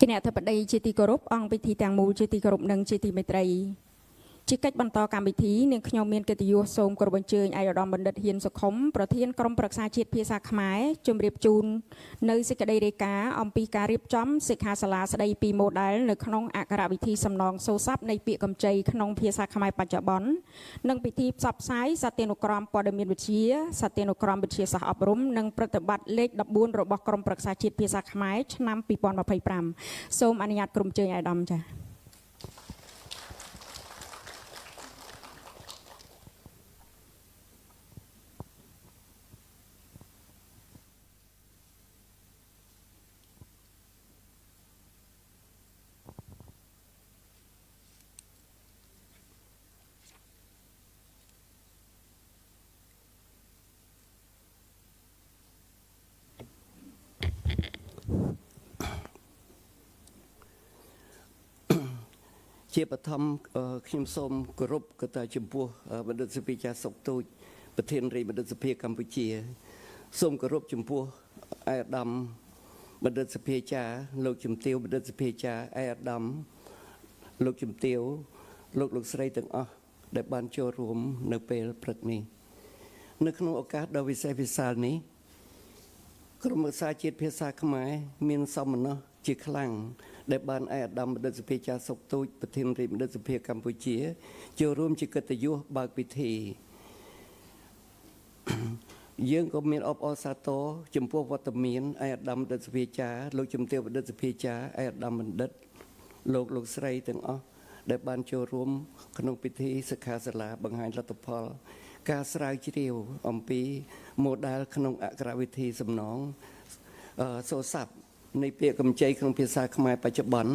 គណៈអធិបតីជាទីគោរពអង្គពិធីទាំងមូលជាទីគោរពនិងជាទីមេត្រីជាកិច្ចបន្តកម្មវិធីនាងខ្ញុំមានកិត្តិយសសូមគោរពអញ្ជើញឯកឧត្តមបណ្ឌិតហ៊ានសុខុមប្រធានក្រុមប្រឹក្សាជាតិភាសាខ្មែរជម្រាបជូននៅសេចក្តីរាយការណ៍អំពីការរៀបចំសិក្ខាសាលាស្តីពីម៉ូដែលនៅក្នុងអក្ខរវិធីសំណងសូរស័ព្ទនៃពាក្យកម្ចីក្នុងភាសាខ្មែរបច្ចុប្បន្ននិងពិធីផ្សព្វផ្សាយសទានុក្រមព័ត៌មានវិទ្យាសទានុក្រមវិទ្យាសាស្ត្រអប់រំនិងប្រតិបត្តិលេខ14របស់ក្រុមប្រឹក្សាជាតិភាសាខ្មែរឆ្នាំ2025សូមអនុញ្ញាតក្រុមជើញអាយដាមចា៎ជាបឋមខ្ញុំសូមគោរពកតាចំពោះបណ្ឌិតសភាចាសុកទូចប្រធានរាជបណ្ឌិតសភាកម្ពុជាសូមគោរពចំពោះឯកឧត្តមបណ្ឌិតសភាចាលោកជំទាវបណ្ឌិតសភាចាឯកឧត្តមលោកជំទាវលោកស្រីទាំងអស់ដែលបានចូលរួមនៅពេលព្រឹកនេះនៅក្នុងឱកាសដ៏វិសេសវិសាលនេះក្រុមប្រឹក្សាជាតិភាសាខ្មែរមានសមណោះជាខ្លាំងដែលបានឯកឧត្តមបណ្ឌិតសភាចាសុកទូចប្រធានរាជបណ្ឌិតសភាកម្ពុជាចូលរួមជាកិត្តិយសបើកពិធីយើងក៏មានអបអរសាទរចំពោះវត្តមានឯកឧត្តមបណ្ឌិតសភាចាលោកជំទាវបណ្ឌិតសភាចាឯកឧត្តមបណ្ឌិតលោកស្រីទាំងអស់ដែលបានចូលរួមក្នុងពិធីសិក្ខាសាលាបង្ហាញលទ្ធផលការស្រាវជ្រាវអំពីម៉ូដែលក្នុងអក្ខរវិធីសំណងសូរស័ព្ទនៃពាក្យកម្ចីក្នុងភាសាខ្មែរបច្ចុប្បន្ន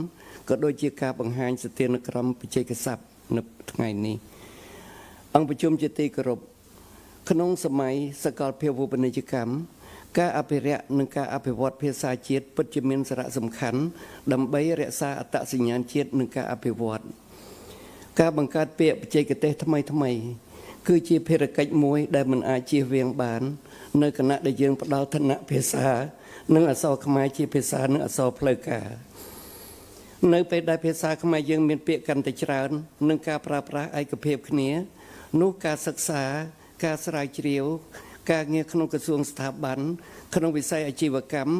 ក៏ដូចជាការបង្ហាញសទានុក្រមបច្ចេកស័ព្ទនៅថ្ងៃនេះអង្គប្រជុំជាទីគោរពក្នុងសម័យសកលភាវូបនីយកម្មការអភិរក្សនិងការអភិវឌ្ឍភាសាជាតិពិតជាមានសារៈសំខាន់ដើម្បីរក្សាអត្តសញ្ញាណជាតិនិងការអភិវឌ្ឍការបង្កើតពាក្យបច្ចេកទេសថ្មីគឺជាភារកិច្ចមួយដែលមិនអាចជៀសវាងបាននៅគណៈដែលយើងផ្ដល់ឋានៈភាសានិងអក្សរខ្មែរជាភាសានិងអក្សរផ្លូវការនៅពេលដែលភាសាខ្មែរយើងមានពាក្យកាន់តែច្រើននិងការប្រើប្រាស់ឯកភាពគ្នានោះការសិក្សាការស្រាវជ្រាវការងារក្នុងក្រសួងស្ថាប័នក្នុងវិស័យអាជីវកម្ម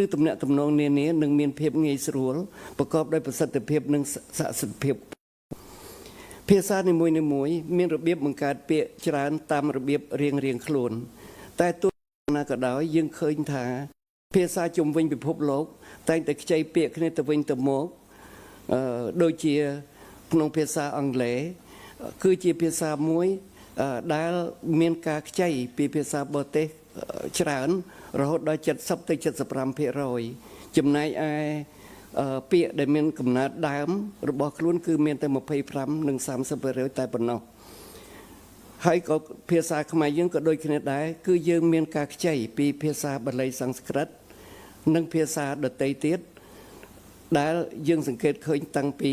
ឬទំនាក់ទំនងនានានឹងមានភាពងាយស្រួលប្រកបដោយប្រសិទ្ធភាពនិងស័ក្តិសិទ្ធិភាពភាសានីមួយៗមានរបៀបបង្កើតពាក្យច្រើនតាមរបៀបរៀងៗខ្លួនតែទោះណាក៏ដោយយើងឃើញថាភាសាជុំវិញពិភពលោកតែងតែខ្ចីពាក្យគ្នាទៅវិញទៅមកដូចជាក្នុងភាសាអង់គ្លេសគឺជាភាសាមួយដែលមានការខ្ចីពីភាសាបរទេសច្រើនរហូតដល់70ទៅ75%ចំណែកឯពាក្យដែលមានកំណើតដើមរបស់ខ្លួនគឺមានតែ25និង30%តែប៉ុណ្ណោះហើយក៏ភាសាខ្មែរយើងក៏ដូចគ្នាដែរគឺយើងមានការខ្ចីពីភាសាបាលីសំស្ក្រឹតនិងភាសាដទៃទៀតដែលយើងសង្កេតឃើញតាំងពី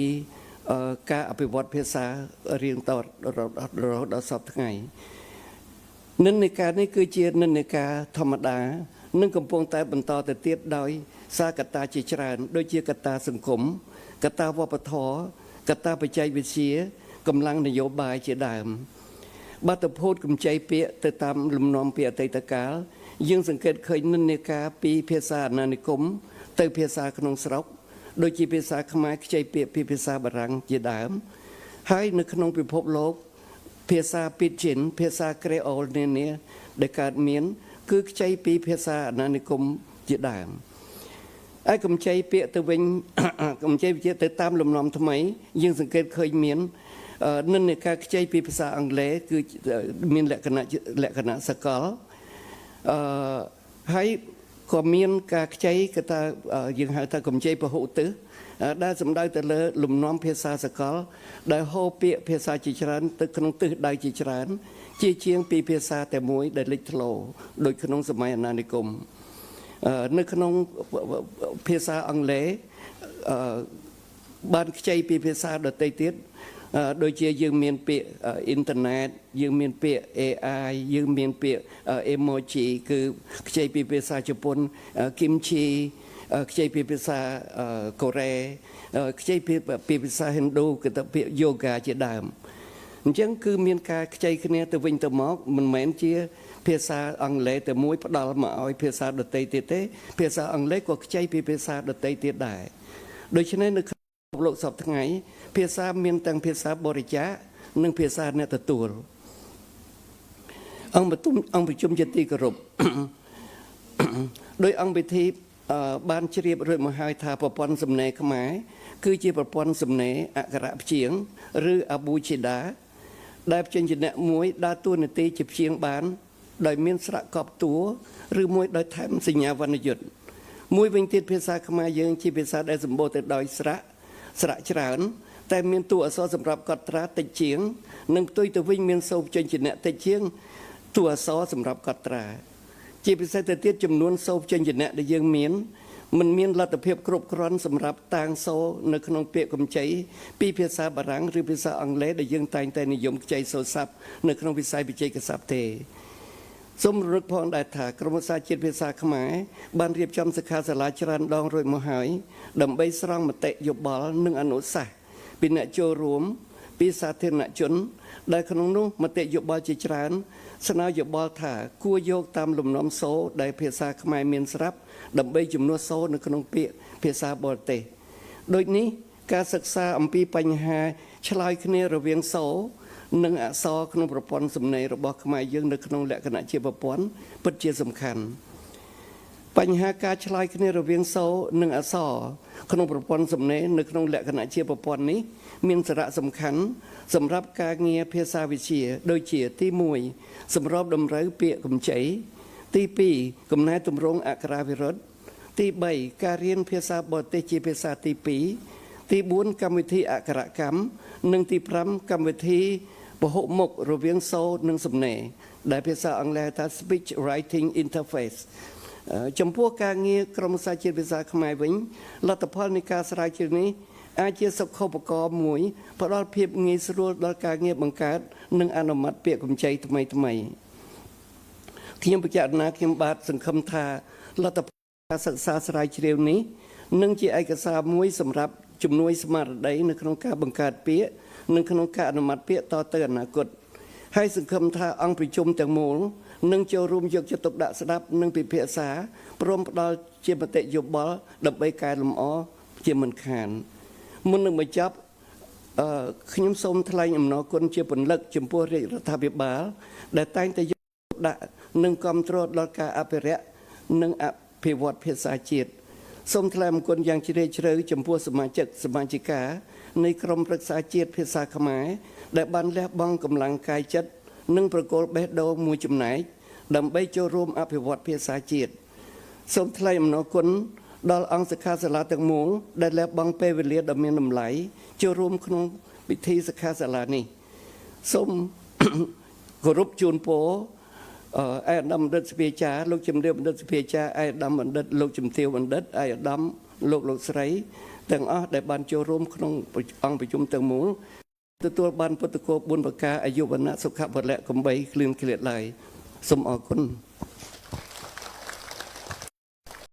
ការអភិវឌ្ឍភាសារៀងតរហូតដល់សពថ្ងៃនិន្នាការនេះគឺជានិន្នាការធម្មតានិងកំពុងតែបន្តទៅទៀតដោយសារកត្តាជាច្រើនដូចជាកត្តាសង្គមកត្តាវប្បធម៌កត្តាបច្ចេកវិទ្យាកម្លាំងនយោបាយជាដើមបាតុភូតកម្ចីពាក្យទៅតាមលំនាំពីអតីតកាលយើងសង្កេតឃើញនិន្នាការពីភាសាអាណានិគមទៅភាសាក្នុងស្រុកដូចជាភាសាខ្មែរខ្ចីពាក្យពីភាសាបារាំងជាដើមហើយនៅក្នុងពិភពលោកភាសាពីតជីនភាសាក្រេអូលនានាដែលកើតមានគឺខ្ចីពីភាសាអាណានិគមជាដើមហើយកម្ចីពាក្យទៅវិញកម្ចីវិជាទៅតាមលំនាំថ្មីយើងសង្កេតឃើញមាននិន្នាការខ្ចីពីភាសាអង់គ្លេសគឺមានលក្ខណៈសកលហើយក៏មានការខ្ចីគេថាយើងហៅថាកម្ចីពហុទិសដែលសំដៅទៅលើលំនាំភាសាសកលដែលហូរពាក្យភាសាជាច្រើនទៅក្នុងទិសដៅជាច្រើនជាជាងពីភាសាតែមួយដែលលេចធ្លោដូចក្នុងសម័យអាណានិគមនៅក្នុងភាសាអង់គ្លេសបានខ្ចីពីភាសាដទៃទៀតដូចជាយើងមានពាក្យអ៊ីនធឺណិតយើងមានពាក្យ AI យើងមានពាក្យ emoji គឺខ្ចីពីភាសាជប៉ុន kimchi ខ្ចីពីភាសាកូរ៉េខ្ចីពីភាសាហិណ្ឌូគឺទៅពាក្យ yoga ជាដើមអញ្ចឹងគឺមានការខ្ចីគ្នាទៅវិញទៅមកមិនមែនជាភាសាអង់គ្លេសតែមួយផ្ដាល់មកឲ្យភាសាដទៃទៀតទេភាសាអង់គ្លេសក៏ខ្ចីពីភាសាដទៃទៀតដែរដូច្នេះនៅក្នុងលោកសពថ្ងៃភាសាមានទាំងភាសាបរិច្ចាគនិងភាសាអ្នកទទួលអង្គប្រជុំជាទីគោរព ដោយអង្គពិធីបានជ្រាបរួចមកហើយថាប្រព័ន្ធសំណេរខ្មែរគឺជាប្រព័ន្ធសំណេរអក្សរព្យាង្គឬអប៊ូជីដាដែលព្យញ្ជនៈមួយដើរតួនាទីជាព្យាង្គបានដោយមានស្រៈកប់តួឬមួយដោយថែមសញ្ញាវណ្ណយុត្តមួយវិញទៀតភាសាខ្មែរយើងជាភាសាដែលសម្បូរទៅដោយស្រៈច្រើនតែមានតួអក្សរសម្រាប់កត់ត្រាតិចជាងនិងផ្ទុយទៅវិញមានសូរព្យញ្ជនៈតិចជាងតួអក្សរសម្រាប់កត់ត្រាជាពិសេសទៅទៀតចំនួនសូរព្យញ្ជនៈដែលយើងមានមិនមានលទ្ធភាពគ្រប់គ្រាន់សម្រាប់តាំងសូរនៅក្នុងពាក្យកម្ចីពីភាសាបារាំងឬភាសាអង់គ្លេសដែលយើងតែងតែនិយមខ្ចីសូរស័ព្ទនៅក្នុងវិស័យវិជ័យកស័ព្ទទេសូមរំលឹកផងដែរថាក្រមឧស្សាហជាតិភាសាខ្មែរបានរៀបចំសិក្ខាសាលាច្រើនដងរួចមកហើយដើម្បីស្រង់មតិយោបល់និងអនុសាសន៍ពីអ្នកចូលរួមពីសាធារណជនដែលក្នុងនោះមតិយោបល់ជាច្រើនស្នើយោបល់ថាគួរយកតាមលំនាំសូរដែលភាសាខ្មែរមានស្រាប់ដើម្បីជំនួសសូរនៅក្នុងពាក្យភាសាបរទេសដូចនេះការសិក្សាអំពីបញ្ហាឆ្លើយគ្នារវាងសូរនិងអក្សរក្នុងប្រព័ន្ធសំណេររបស់ខ្មែរយើងនៅក្នុងលក្ខណៈជាប្រព័ន្ធពិតជាសំខាន់បញ្ហាការឆ្លើយគ្នារវាងសូរនិងអក្សរក្នុងប្រព័ន្ធសំណេរនៅក្នុងលក្ខណៈជាប្រព័ន្ធនេះមានសារៈសំខាន់សម្រាប់ការងារភាសាវិទ្យាដូចជាទី1សម្របតម្រូវពាក្យកម្ចីទី2កំណែទម្រង់អក្ខរាវិរុទ្ធទី3ការរៀនភាសាបរទេសជាភាសាទី2ទី4កម្មវិធីអក្ខរកម្មនិងទី5កម្មវិធីពហុមុខរវាងសូរនិងសំណេរដែលភាសាអង់គ្លេសថា speech writing interface ចំពោះការងារក្រមសាជាតិភាសាខ្មែរវិញលទ្ធផលនៃការស្រាវជ្រាវនេះអាចជាសុខុបករណ៍មួយផ្ដល់ភាពងាយស្រួលដល់ការងារបង្កើតនិងអនុម័តពាក្យកម្ចីថ្មីខ្ញុំពិចារណាខ្ញុំបាទសង្ឃឹមថាលទ្ធផលការសិក្សាស្រាវជ្រាវនេះនឹងជាឯកសារមួយសម្រាប់ជំនួយស្មារតីនៅក្នុងការបង្កើតពាក្យនិងក្នុងការអនុម័តពាក្យតទៅអនាគតហើយសង្ឃឹមថាអង្គប្រជុំទាំងមូលនឹងចូលរួមយកចិត្តទុកដាក់ស្ដាប់និងពិភាក្សាព្រមផ្ដល់ជាមតិយោបល់ដើម្បីកែលម្អជាមិនខានមុននឹងបញ្ចប់ខ្ញុំសូមថ្លែងអំណរគុណជាពន្លឹកចំពោះរាជរដ្ឋាភិបាលដែលតែងតែយកចិត្តដាក់និងគាំទ្រដល់ការអភិរក្សនិងអភិវឌ្ឍភាសាជាតិសូមថ្លែងអំណរគុណយ៉ាងជ្រាលជ្រៅចំពោះសមាជិកានៃក្រុមប្រឹក្សាជាតិភាសាខ្មែរដែលបានលះបង់កម្លាំងកាយចិត្តនិងប្រគល់បេះដូងមួយចំណែកដើម្បីចូលរួមអភិវឌ្ឍភាសាជាតិសូមថ្លែងអំណរគុណដល់អង្គសិក្ខាសាលាទាំងមូលដែលលះបង់ពេលវេលាដ៏មានតម្លៃចូលរួមក្នុងពិធីសិក្ខាសាលានេះសូមគោរពជូនពរឯកឧត្តមបណ្ឌិតសភាចារ្យលោកជំរាបបណ្ឌិតសភាចារ្យឯកឧត្តមបណ្ឌិតលោកជំទាវបណ្ឌិតឯកឧត្តមលោកស្រីទាំងអស់ដែលបានចូលរួមក្នុងអង្គប្រជុំទាំងមូលទទួលបានពុទ្ធគោ4ប្រការអាយុវណ្ណៈសុខៈពលៈកំបីគ្លៀងគ្លាតឡើយសូមអរគុណ